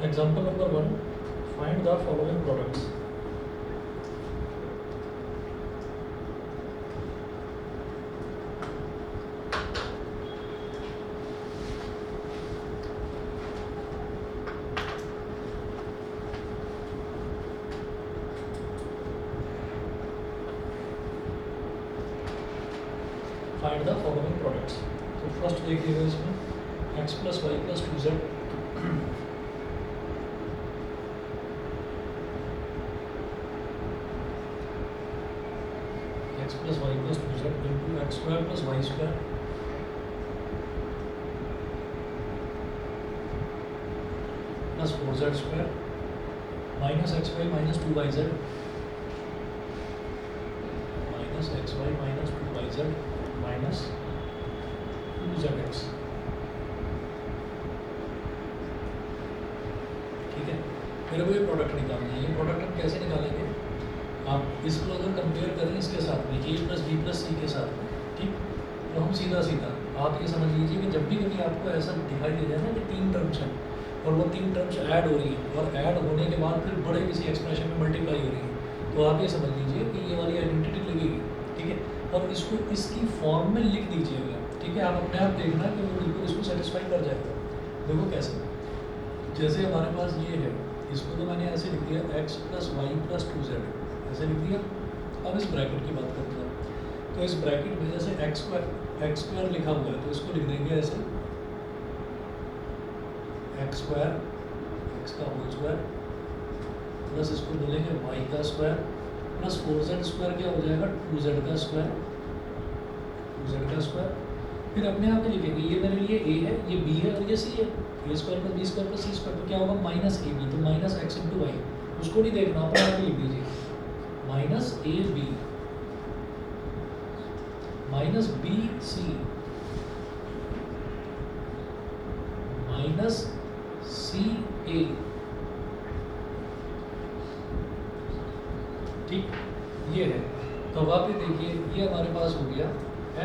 Example number 1, find the following products. Find the following products. तो first देखिएगा इसमें x plus y plus 2z x plus y plus 2z into x square plus y square plus 4z square minus xy minus 2yz minus xy minus 2yz minus 2zx. ठीक है, मेरे को ये product निकालना है. ये प्रोडक्ट हम कैसे निकालेंगे? आप इसको अगर कंपेयर करें इसके साथ में a प्लस बी प्लस सी के साथ में, ठीक, तो हम सीधा सीधा आप ये समझ लीजिए कि जब भी कभी आपको ऐसा दिखाई दे जाए ना कि 3 टर्म्स हैं और वो 3 टर्म्स ऐड हो रही हैं और ऐड होने के बाद फिर बड़े किसी एक्सप्रेशन में मल्टीप्लाई हो रही है, तो आप ये समझ लीजिए कि ये वाली आइडेंटिटी लगेगी. ठीक है, और इसको इसकी फॉर्म में लिख दीजिएगा. ठीक है, आप अपने आप देखना कि वो बिल्कुल इसको सेटिस्फाई कर जाएगा. देखो कैसे, जैसे हमारे पास ये है, इसको तो मैंने ऐसे लिख दिया x plus y plus 2z, ऐसे लिख दिया. अब इस ब्रैकेट की बात करते हैं, तो इस ब्रैकेट में जैसे x स्क्वायर लिखा हुआ है तो इसको लिख देंगे ऐसे x स्क्वायर, x का होल स्क्वायर प्लस इसको बोलेंगे y का स्क्वायर प्लस 4z स्क्वायर क्या हो जाएगा 2z का स्क्वायर, 2z का स्क्वायर. फिर अपने आप में लिखेंगे ये मेरे लिए a है, ये b है और ये c है. A square plus B square plus C square, तो क्या होगा माइनस ए बी, तो माइनस एक्स इंटू वाई. उसको नहीं देखना, अपने आप ही लिख दीजिए minus A B minus B C minus C A. ठीक, ये है. तो अब आप ये देखिए, ये हमारे पास हो गया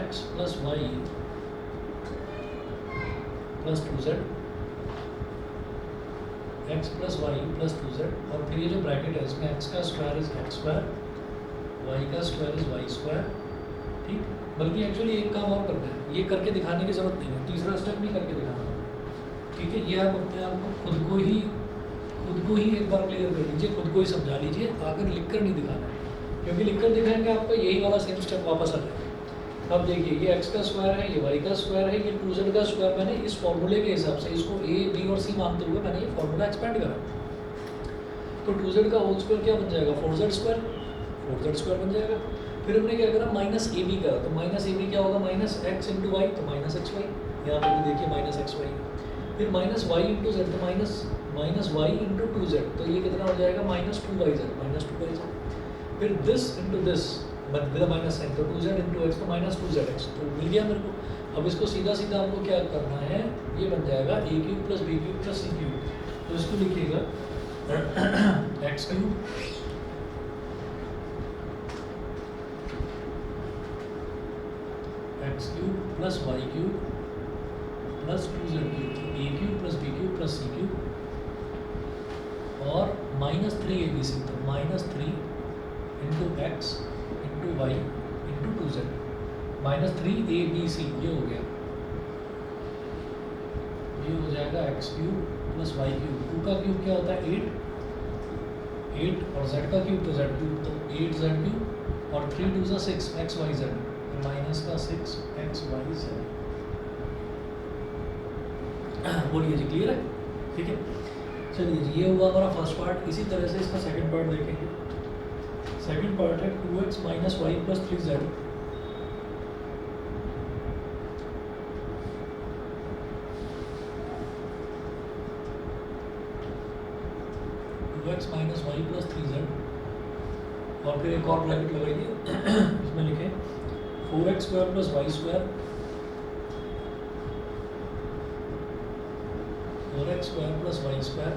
x plus y plus 2z, x plus y plus 2z, और फिर ये जो ब्रैकेट है इसमें x का square is x square, y का स्क्वायर इज y स्क्वायर. ठीक, बल्कि एक्चुअली एक काम और करना है, ये करके दिखाने की जरूरत नहीं है, तीसरा स्टेप नहीं करके दिखाना. ठीक है, ये आप अपने आप को खुद को ही एक बार क्लियर कर लीजिए, खुद को ही समझा लीजिए, आकर लिख कर नहीं दिखाना है, क्योंकि लिख कर दिखाएंगे आपको यही वाला सेम स्टेप वापस आ जाएगा. अब देखिए, ये x का स्क्वायर है, ये y का स्क्वायर है, ये 2z का स्क्वायर. मैंने इस फॉर्मूले के हिसाब से इसको a, b और c मानते हुए मैंने ये फॉर्मूला एक्सपेंड करा. तो 2z का होल स्क्वायर क्या बन जाएगा 4z स्क्वायर, 4z स्क्वायर बन जाएगा. फिर हमने क्या करा माइनस ए बी करा, तो माइनस ए बी क्या होगा माइनस एक्स इंटू वाई, तो माइनस एक्स वाई. यहाँ पर भी देखिए माइनस एक्स वाई. फिर माइनस वाई इंटू जेड, तो माइनस वाई इंटू 2z, तो ये कितना हो जाएगा माइनस 2yz, माइनस 2yz. फिर this into this but with minus sign, तो 2z इंटू एक्स, तो माइनस 2zx. तो मिल गया मेरे को. अब इसको सीधा सीधा आपको क्या करना है, ये बन जाएगा a cube plus B cube plus C cube. तो इसको लिखिएगा x cube plus y cube plus 2z cube, तो a cube plus B cube plus C cube, और माइनस 3abc, तो minus 3 into x into y into 2z, minus 3abc. ये हो गया, ये हो जाएगा x cube plus y cube. 2 का क्यूब क्या होता है 8 और z का क्यूब तो z क्यूब, तो 8z क्यूब और 3 2 6 एक्स वाई जेड, माइनस का 6 एक्स वाई जेड. बोलिए जी, क्लियर है? ठीक है, चलिए जी, ये हुआ हमारा फर्स्ट पार्ट. इसी तरह से इसका सेकंड पार्ट देखेंगे. सेकंड पार्ट है 2x minus y plus 3z, x minus y plus 3z, और फिर एक और ब्रैकेट लगाइए, इसमें लिखें 4x square plus y square, 4x square plus y square,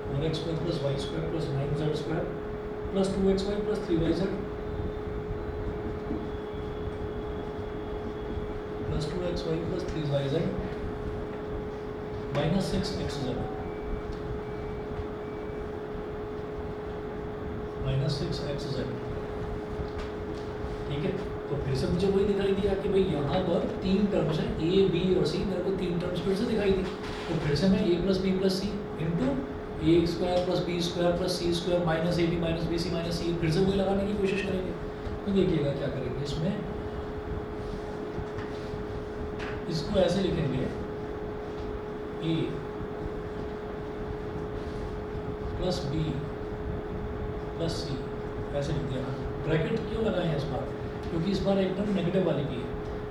4x square plus y square plus 9z square plus 2xy plus 3yz plus 2xy plus 3yz minus 6xz minus 6xz। ठीक है, तो फिर से मुझे वही दिखाई दिया कि भाई यहाँ पर तीन टर्म्स हैं ए बी और सी, मेरे को तीन टर्म्स फिर से दिखाई दी। तो फिर से मैं A plus B plus C into A square plus B square plus C square minus A B minus B C minus C, फिर से वही लगाने की कोशिश करेंगे। तो देखिएगा क्या करेंगे इसमें, इसको ऐसे लिखेंगे ए प्लस बी प्लस सी, ऐसे लिख दिया। ब्रैकेट क्यों लगाए हैं इस बार, क्योंकि इस बार एक टर्म नेगेटिव वाली भी है।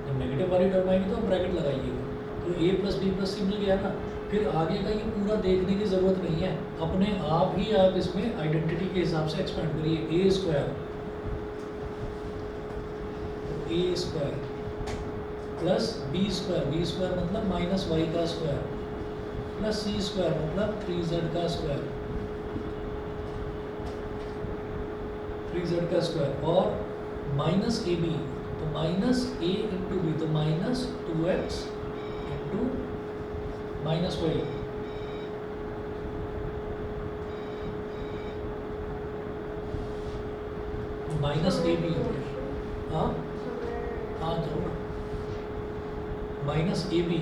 जब नेगेटिव वाली टर्म आएगी तो आप ब्रैकेट लगाइएगा। तो ए प्लस बी प्लस सी मिल गया ना, फिर आगे का ये पूरा देखने की ज़रूरत नहीं है, अपने आप ही आप इसमें आइडेंटिटी के हिसाब से एक्सपेंड करिए। ए स्क्वायर, तो a square plus B square मतलब माइनस वाई का स्क्वायर प्लस सी स्क्वायर मतलब 3z का स्क्वायर, 3z का स्क्वायर, और माइनस ए बी, तो माइनस ए इंटू बी, तो minus 2x into minus y, minus ए बी, हाँ हाँ जरूर, माइनस ए बी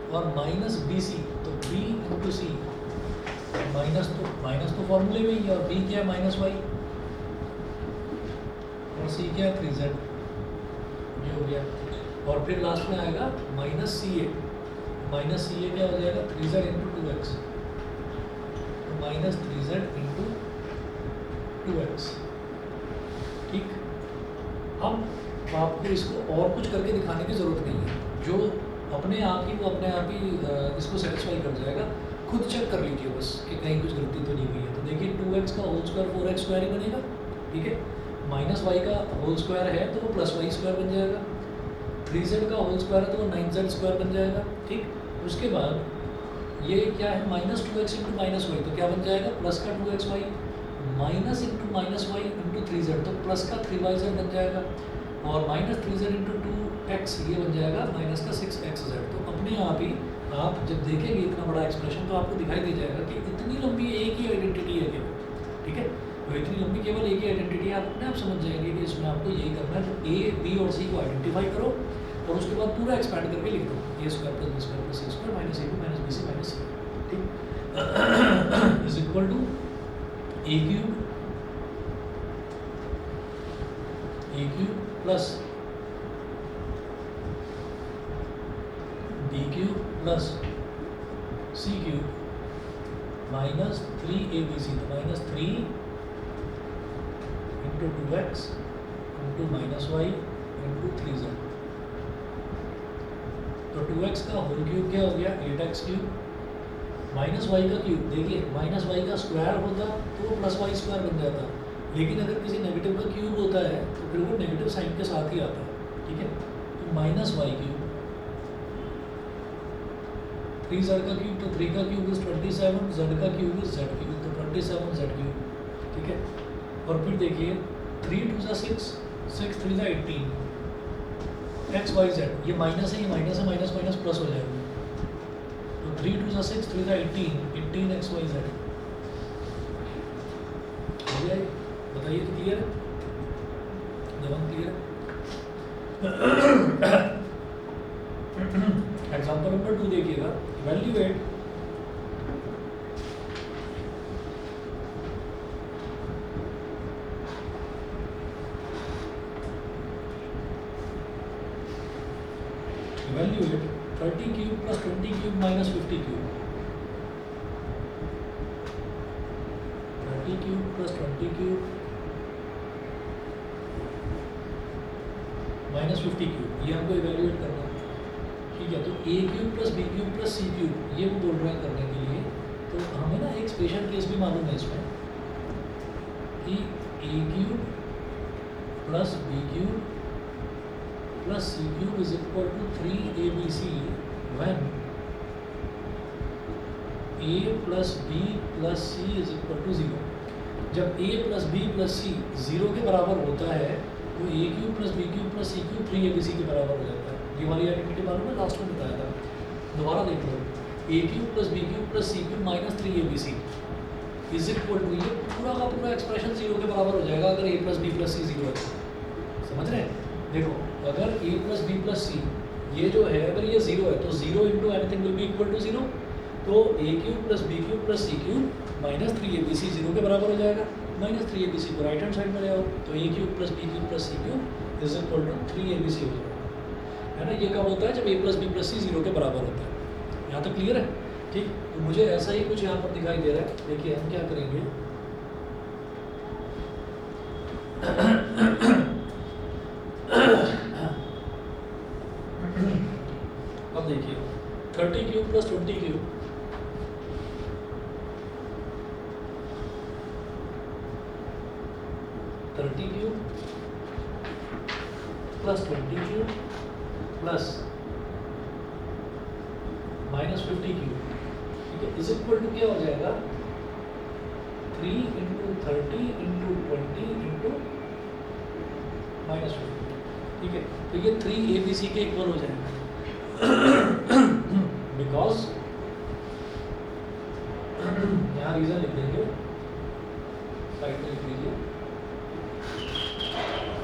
और माइनस बी सी, तो बी इंटू सी, माइनस तो फॉर्मूले में ही है, और बी क्या है माइनस वाई, और सी क्या है 3z, ये हो गया। और फिर लास्ट में आएगा माइनस सी ए, माइनस सी ए क्या हो जाएगा 3z इंटू 2x, तो माइनस 3z इंटू 2x। ठीक, अब आपको इसको और कुछ करके दिखाने की ज़रूरत नहीं है, जो अपने आप ही वो अपने आप ही इसको सेटिस्फाई कर जाएगा। खुद चेक कर लीजिए बस कि कहीं कुछ गलती तो नहीं हुई है। तो देखिए 2x का होल स्क्वायर 4x स्क्वायर ही बनेगा। ठीक है, माइनस वाई का होल स्क्वायर है तो वो प्लस वाई स्क्वायर बन जाएगा, 3z का होल स्क्वायर है तो वो 9z स्क्वायर बन जाएगा। ठीक, उसके बाद ये क्या है minus 2x into minus Y, तो क्या बन जाएगा प्लस का 2xy minus into minus Y into 3z, तो प्लस का 3yz बन जाएगा, और माइनस 3z इंटू 2x ये बन जाएगा माइनस का 6xz। तो अपने आप ही आप जब देखेंगे इतना बड़ा एक्सप्रेशन तो आपको दिखाई दे जाएगा कि इतनी लंबी एक ही आइडेंटिटी है केवल। ठीक है, तो इतनी लंबी केवल एक ही आइडेंटिटी है, आप अपने आप समझ जाएंगे कि इसमें आपको यही करना है। तो ए बी और सी को आइडेंटिफाई करो और उसके बाद पूरा एक्सपैंड करके लिख दो, A square plus B square plus C square minus A B minus B C minus C. ठीक, is equal to A cube plus B cube plus C cube minus 3abc, तो minus 3 into 2x into minus Y into 3z। तो 2x का whole cube क्या हो गया 8x cube, minus y का cube, देखिए minus y का square होता तो वो प्लस वाई स्क्वायर बन जाता, लेकिन अगर किसी नेगेटिव का क्यूब होता है तो फिर वो नेगेटिव साइन के साथ ही आता है। ठीक है, तो माइनस वाई क्यूब, 3z का क्यूब, तो 3 का क्यूब इज 27, z का क्यूब इज z क्यूब, तो 27z क्यूब। ठीक है, और फिर देखिए 3 2 6, 6 3 18, x y z, ये माइनस है, ये माइनस है, माइनस माइनस प्लस हो जाएगा, तो 3 2 6 3 18, 18 x y z हो गया। बताइए तो क्लियर है, जवाब क्लियर है। एग्जाम्पल नंबर 2 देखिएगा, evaluate evaluate 30 cube plus 20 cube minus 50 cube, 30 cube plus 20 cube minus 50 cube, ये हमको इवैल्यूएट करना है। ठीक है, तो A cube plus B cube plus C cube ये वो बोल रहे हैं करने के लिए। तो हमें ना एक स्पेशल केस भी मालूम है इसमें कि A cube plus B cube plus C cube is equal to 3abc when A plus B plus C is equal to 0। जब A plus B plus C 0 के बराबर होता है तो A cube plus B cube plus C cube 3abc के बराबर हो जाता है। ये वाली आइडेंटिटी मालूम है, लास्ट में बताया था। दोबारा देख लो, A cube plus B cube plus C cube minus 3abc is equal to, ये पूरा का पूरा एक्सप्रेशन जीरो के बराबर हो जाएगा अगर A plus B plus C zero है। समझ रहे हैं? देखो अगर A plus B plus C ये जो है अगर ये जीरो है तो zero into anything will be equal to zero, तो A cube plus B cube plus C cube minus 3abc zero के बराबर हो जाएगा। माइनस 3abc को राइट हैंड साइड में ले आओ तो A cube plus B cube plus C cube is equal to 3abc हो जाएगा, है ना। ये कब होता है? जब A plus B plus C zero के बराबर होता है। यहाँ तक क्लियर है? ठीक, तो मुझे ऐसा ही कुछ यहाँ पर दिखाई दे रहा है। देखिए हम क्या करेंगे, अब देखिए 30 cube plus 20 cube, plus 20 cube plus minus 50 cube, ठीक है, इज इक्वल टू क्या हो जाएगा 3 इंटू 30 इंटू 20 इंटू माइनस 50, ठीक है। तो ये 3abc के इक्वल हो जाएगा बिकॉज यहाँ रीजन लिख देंगे, साइड में लिख लीजिए,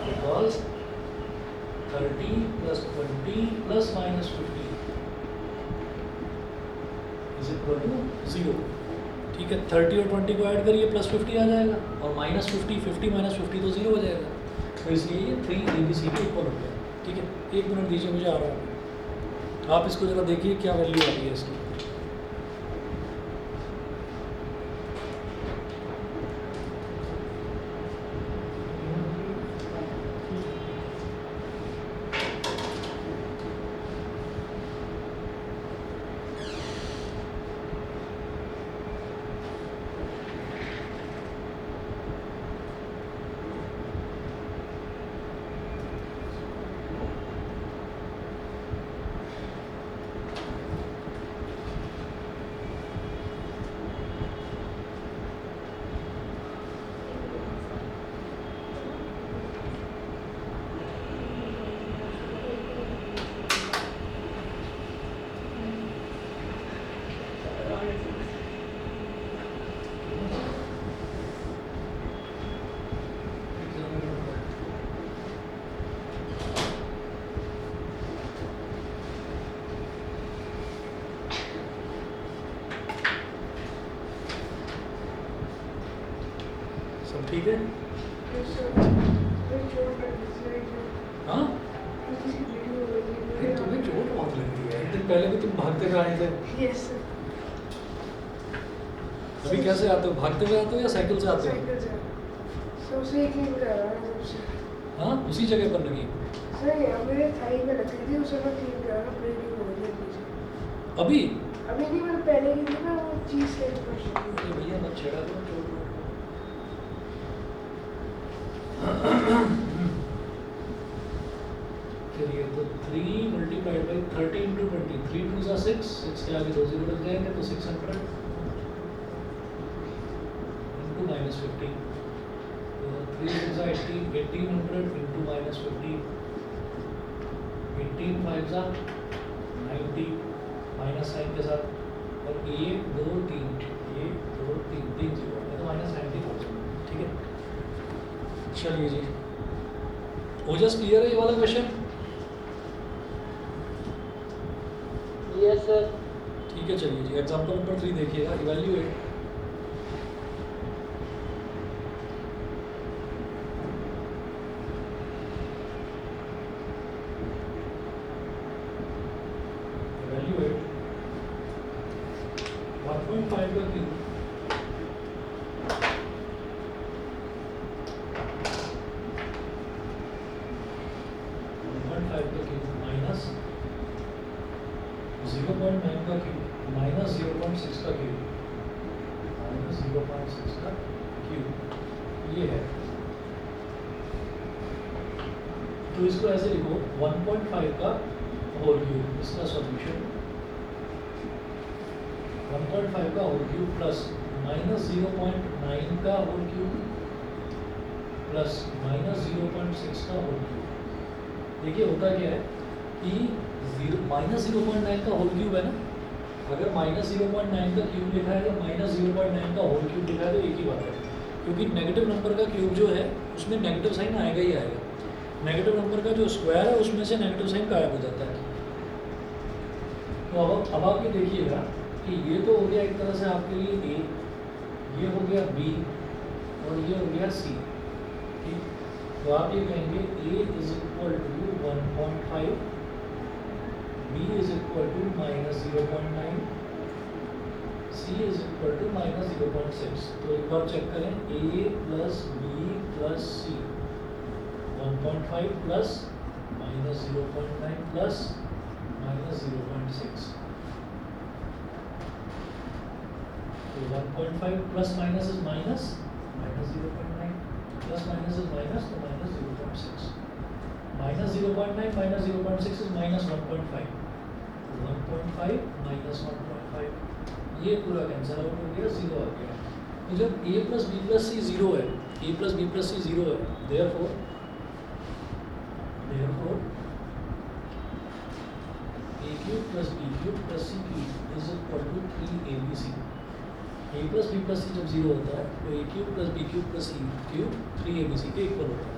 because 30 plus 20 plus minus 50 is equal to 0, ठीक है। 30 और 20 को ऐड करिए प्लस 50 आ जाएगा और माइनस 50 माइनस 50 तो 0 हो जाएगा, तो इसलिए ये 3abc के इक्वल हो गया, ठीक है। एक मिनट दीजिए, मुझे आ रहा है, आप इसको जरा देखिए क्या वैल्यू आ रही है इसकी। सब ठीक है? हाँ, तुम्हें चोट बहुत लगी है, एक दिन पहले भी तुम भागते हुए आए थे। Yes sir. अभी कैसे आते हो, भागते हुए आते हो या साइकिल से आते हो? साइकिल से सबसे क्लीन कर रहा है सबसे। हाँ, उसी जगह पर लगी सर ये मेरे थाई में लग रही थी, उसे मैं क्लीन कर रहा हूँ, ब्लीडिंग हो रही है पीछे। अभी? अभी नहीं, मैंने पहले की थी ना वो चीज़ से इन्फेक्शन। अरे भैया मत छेड़ा करो, चोट चलिए, तो 3 मल्टीप्लाइड बाई 30 इंटू 20, 3 2 सा 6, 6 के आगे 2 0 लग जाएंगे तो 600 इंटू माइनस 50, तो 3 2 सा 18, 1800 इंटू माइनस 50, 18 5 सा 90 माइनस साइन के साथ, और 1 2 3 1 2 3 3 0 है तो माइनस 90,000, ठीक है। चलिए जी, ओजस क्लियर है ये वाला क्वेश्चन? Yes sir. ठीक है, चलिए जी, एग्जाम्पल नंबर 3 देखिएगा, इवैल्यूएट इवैल्यूएट 1.5 का क्यूब माइनस 0.9 का क्यूब माइनस 0.6 का क्यूब माइनस 0.6 का क्यूब, ये है। तो इसको ऐसे लिखो 1.5 का होल क्यूब, इसका सॉल्यूशन 1.5 का होल क्यूब प्लस माइनस 0.9 का होल क्यूब प्लस माइनस 0.6 का होल क्यूब। देखिए होता क्या है, कि -0.9 का होल क्यूब है ना, अगर -0.9 का क्यूब लिखा है या -0.9 का होल क्यूब लिखा है तो एक ही बात है, क्योंकि नेगेटिव नंबर का क्यूब जो है उसमें नेगेटिव साइन आएगा ही आएगा। नेगेटिव नंबर का जो स्क्वायर है उसमें से नेगेटिव साइन गायब हो जाता है। तो अब आप ये देखिएगा कि ये तो हो गया एक तरह से आपके लिए ए, ये हो गया बी और ये हो गया सी, ठीक। तो आप ये कहेंगे a is equal to 1.5, b is equal to -0.9, c is equal to -0.6। तो एक बार चेक करें, a plus B plus c 1.5 plus -0.9 plus -0.6। तो 1.5 plus minus is minus, -0.9 plus minus is minus, तो -0.6। -0.9 माइनस 0.6 इज -1.5, तो 1.5 माइनस 1.5, ये पूरा cancel out हो गया, 0 आ गया। तो जब a plus B plus C 0 है, a plus B plus C 0 है, therefore a cube plus b cube plus c cube is equal to 3abc। a plus B plus C जब 0 होता है तो a cube plus B cube plus c cube 3abc के इक्वल होता है,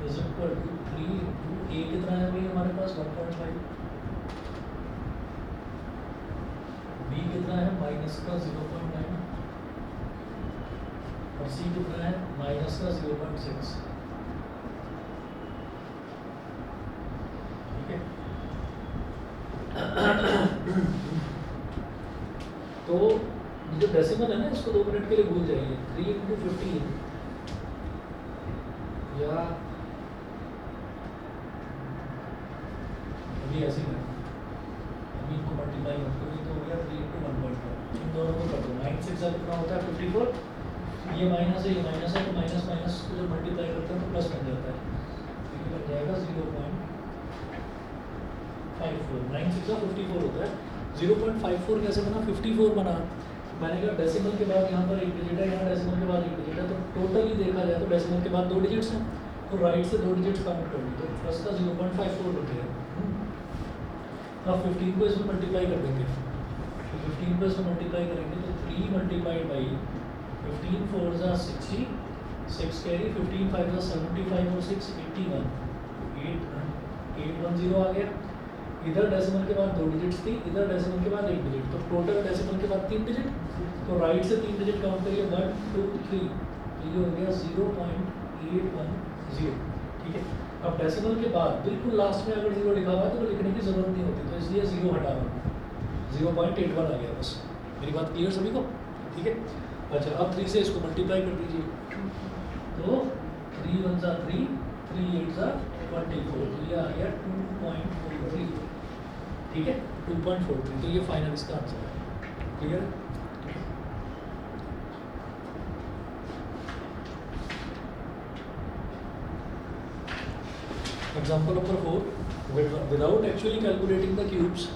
is equal to 3 into a कितना है भाई हमारे पास 1.5, b कितना है माइनस का 0.9 और c कितना है माइनस का 0.6, ठीक है। तो जो डेसिमल है ना, इसको 2 मिनट के लिए भूल जाइए। 3 इंटू 15 या अभी ऐसे ही अभी इनको मल्टीप्लाई मत करो, तो हो गया 3 इंटू 1.5, इन दोनों को कर दो। 9 6 कितना होता है 54, ये माइनस है ये माइनस है, तो माइनस माइनस को जब मल्टीप्लाई करते हैं तो प्लस बन जाता है, तो ये बन जाएगा 0.54। 9 6 54 होता है। 0.54 कैसे बना, 54 बना, मैंने कहा डेसिमल के बाद यहाँ पर एक डिजिट है, यहाँ डेसिमल के बाद एक डिजिट है, तो टोटली देखा जाए तो डेसिमल के बाद 2 डिजिट्स हैं, तो राइट से 2 डिजिट्स काउंट कर ली, तो फर्स्ट का 0.54 बन गया। अब 15 को इसमें मल्टीप्लाई कर देंगे, तो 15 को इसमें मल्टीप्लाई करेंगे तो 3 मल्टीप्लाइड बाई 15 4 जा 60, 6 कैरी, 15 5 जा 75 और 6 81, 810 आ गया। इधर डेसिमल के बाद 2 डिजिट्स थी, इधर डेसिमल के बाद 1 डिजिट, तो टोटल डेसिमल के बाद 3 डिजिट, तो राइट से 3 डिजिट काउंट करिए 1 2 3, तो ये हो गया 0.810, ठीक है। अब डेसिमल के बाद बिल्कुल लास्ट में अगर 0 लिखा हुआ है तो लिखने की जरूरत नहीं होती, तो इसलिए 0 हटा रहा हूँ, 0.81 आ गया बस। मेरी बात क्लियर सभी को, ठीक है। अच्छा, अब 3 से इसको मल्टीप्लाई कर दीजिए, तो 3 1 जा 3, 3 8 जा 24, तो ये आ गया 2.43, ठीक है, 2.43, तो ये फाइनल इसका आंसर है। Clear? Example number 4, without actually calculating the cubes,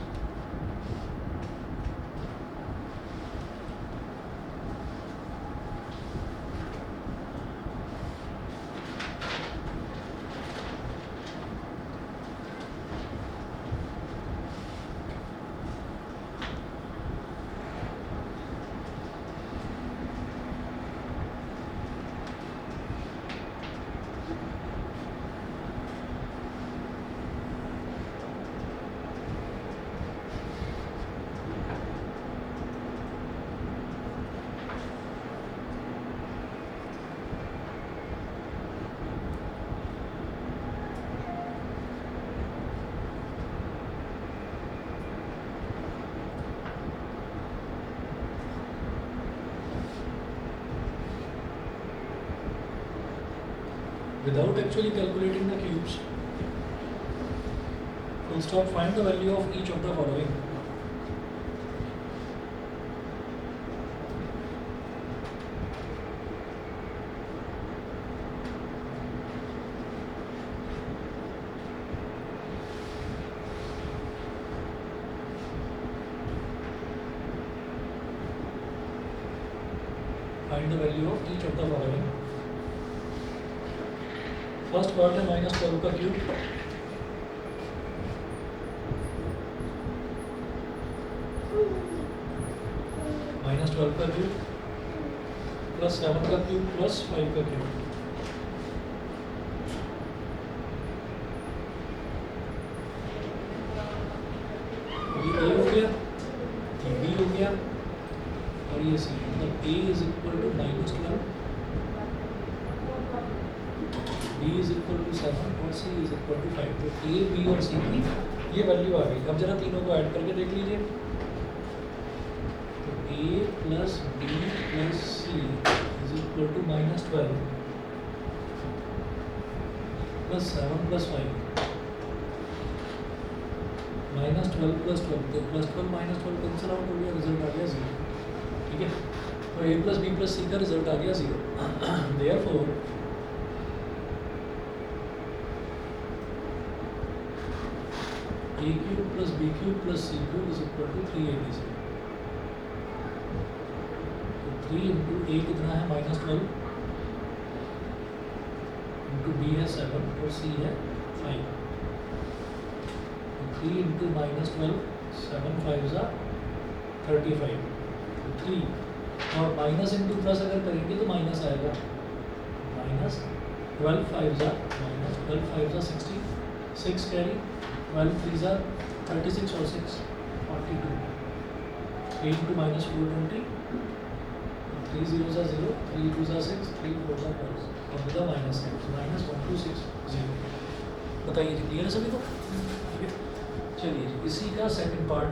without actually calculating the cubes, full stop, find the value of each of the following. Find the value of each of the following. First part है -12 का cube, 12 का cube plus 7 का cube plus 5 का cube. ये ए हो गया, ये B हो गया और ये सी, मतलब A is equal to -12, B is equal to 7 और सी इज इक्वल टू 5। तो ए बी और सी की ये वैल्यू आ गई। अब जरा तीनों को ऐड करके देख लीजिए। तो ए plus B plus C is equal to -12 plus 7 plus 5, -12 plus 12, तो +12 -12 कैंसिल आउट हो गया, रिजल्ट आ गया 0। ठीक है, तो ए प्लस बी प्लस सी का रिजल्ट आ गया 0। Therefore a cube plus B cube plus C cube is equal to 3abc। तो 3 इंटू ए कितना है -12, इंटू बी है 7 और सी है 5। तो 3 इंटू -12, 7 5 ज़ा 35। तो 3 और माइनस इंटू प्लस अगर करेंगे तो माइनस आएगा, -12 5 ज़ा -12 5 ज़ा 60, 6 कैरी, 12 3 ज़ा 36 और 6 42, 3 इंटू -4 20, 3 0 ज़ा 0, 3 2 ज़ा 6, 3 4 ज़ा 12 और विद माइनस है, -1260। बताइए जी, क्लियर है सभी को? ठीक है, चलिए जी, इसी का सेकंड पार्ट,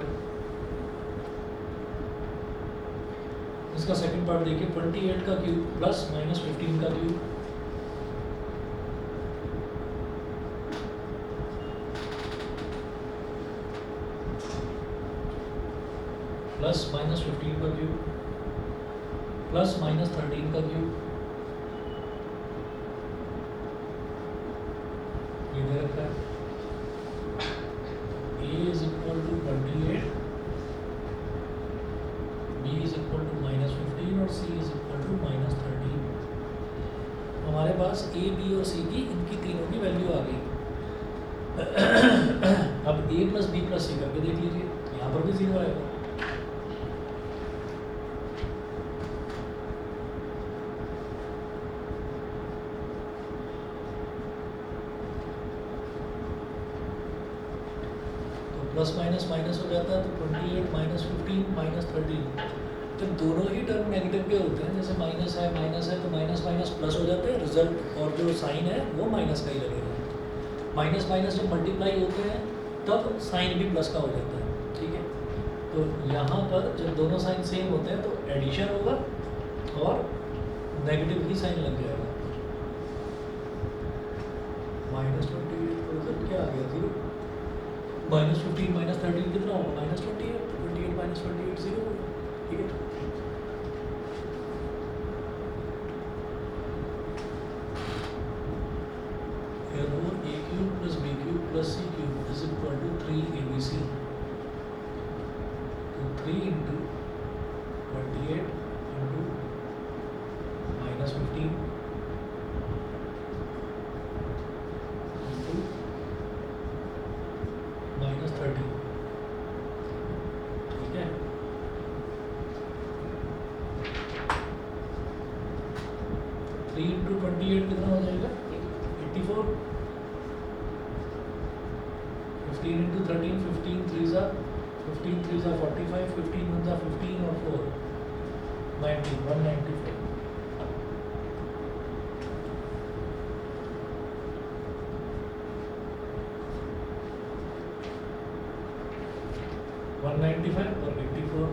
इसका सेकंड पार्ट देखिए। 28 का क्यूब प्लस -15 का क्यूब प्लस -15 का क्यूब प्लस -13 का क्यूब, ये दे रखा है। a is equal to 28, b is equal to -15 और c इज इक्वल टू -13। हमारे पास a b और c की, इनकी तीनों की वैल्यू आ गई। अब a प्लस बी प्लस सी करके देख लीजिए, यहाँ पर भी 0 आएगा। प्लस माइनस माइनस हो जाता है, तो 28 -15 -13, जब दोनों ही टर्म नेगेटिव के होते हैं, जैसे माइनस है तो माइनस माइनस प्लस हो जाते हैं, रिजल्ट और जो साइन है वो माइनस का ही लगेगा। माइनस माइनस जब मल्टीप्लाई होते हैं तब साइन भी प्लस का हो जाता है। ठीक है, तो यहाँ पर जब दोनों साइन सेम होते हैं तो एडिशन होगा और नेगेटिव ही साइन लग जाएगा। -28 का रिजल्ट क्या आ गया, 0। -15 -13 कितना होगा, -28, 28 -28 0 होगा। ठीक है, therefore a cube plus b cube plus c cube is equal to 3abc। तो 3 into 28 into -15 into -13। ठीक है, थ्री इंटू 28 कितना हो जाएगा, 84। 15 इंटू 13, 15 3 ज़ा 45, 15 1 ज़ा 15 और 4 90, 194। और 84।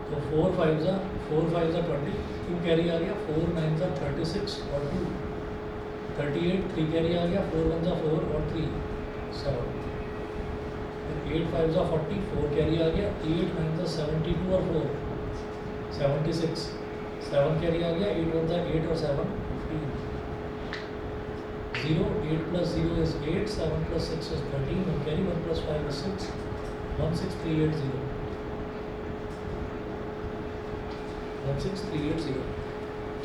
तो 4 5 ज़ा 20, 2 कैरी आ गया, 4 9 ज़ा 36 और 2 38, 3 कैरी आ गया, 4 1 ज़ा 4 और 3 7। 8 5 ज़ा 40, 4 कैरी आ गया, 8 9 ज़ा 72 और 4 76, 7 कैरी आ गया, 8 1 ज़ा 8 और 7 15। 0 8 plus 0 is 8, 7 plus 6 is 13, 1 carry, 1 plus 5 is 6, 16380, 16380।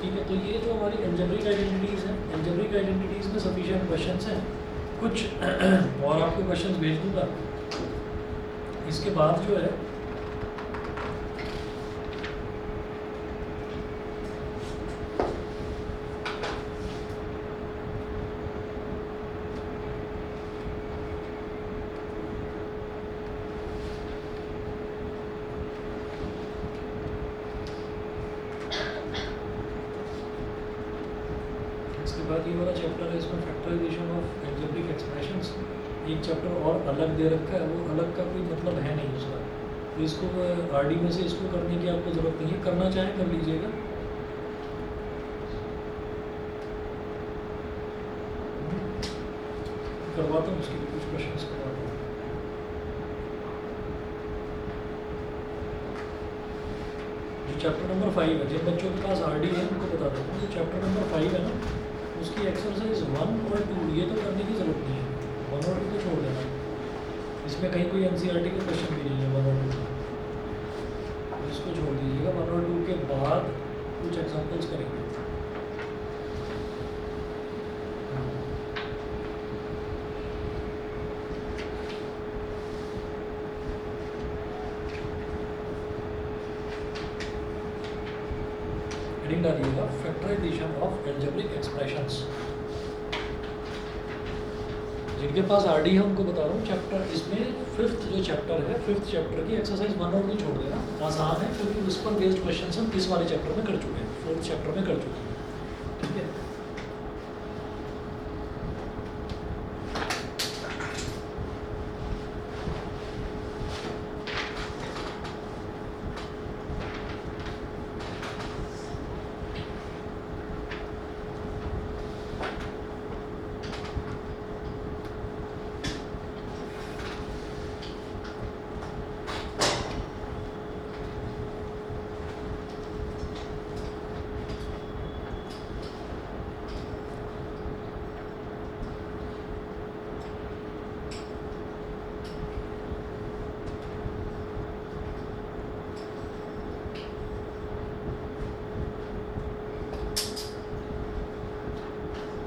ठीक है, तो ये जो हमारी एल्जेब्रिक आइडेंटिटीज़ हैं, एल्जेब्रिक आइडेंटिटीज़ में सफिशिएंट क्वेश्चंस हैं। कुछ और आपको क्वेश्चंस भेज दूंगा। इसके बाद जो है है इसमें फैक्टराइजेशन ऑफ एल्जेब्रिक एक्सप्रेशंस, एक चैप्टर और अलग दे रखा है, वो अलग का कोई मतलब है नहीं उसका, तो इसको आरडी में से इसको करने की आपको ज़रूरत नहीं है, करना चाहें कर लीजिएगा। करवाता हूँ उसके लिए कुछ क्वेश्चंस करवाता हूँ। जो चैप्टर नंबर 5 है, जिन बच्चों के पास आरडी है उनको बता देता हूँ, जो चैप्टर नंबर 5 है ना, उसकी एक्सरसाइज 1 और 2 ये तो करने की ज़रूरत नहीं है, 1 और 2 तो छोड़ देना, इसमें कहीं कोई एनसीईआरटी के क्वेश्चन भी नहीं है 1 और 2, इसको छोड़ दीजिएगा। 1 और 2 के बाद कुछ एग्जांपल्स करेंगे। हेडिंग डालिएगा फैक्टराइजेशन ऑफ एल्जेब्रिक एक्सप्रेशंस। जिनके पास आरडी है उनको बता रहा हूँ, चैप्टर इसमें 5th जो चैप्टर है, 5th चैप्टर की एक्सरसाइज 1 और 2 छोड़ देना, आसान है क्योंकि उस पर बेस्ड क्वेश्चन हम इस वाले चैप्टर में कर चुके हैं, 4th चैप्टर में कर चुके हैं।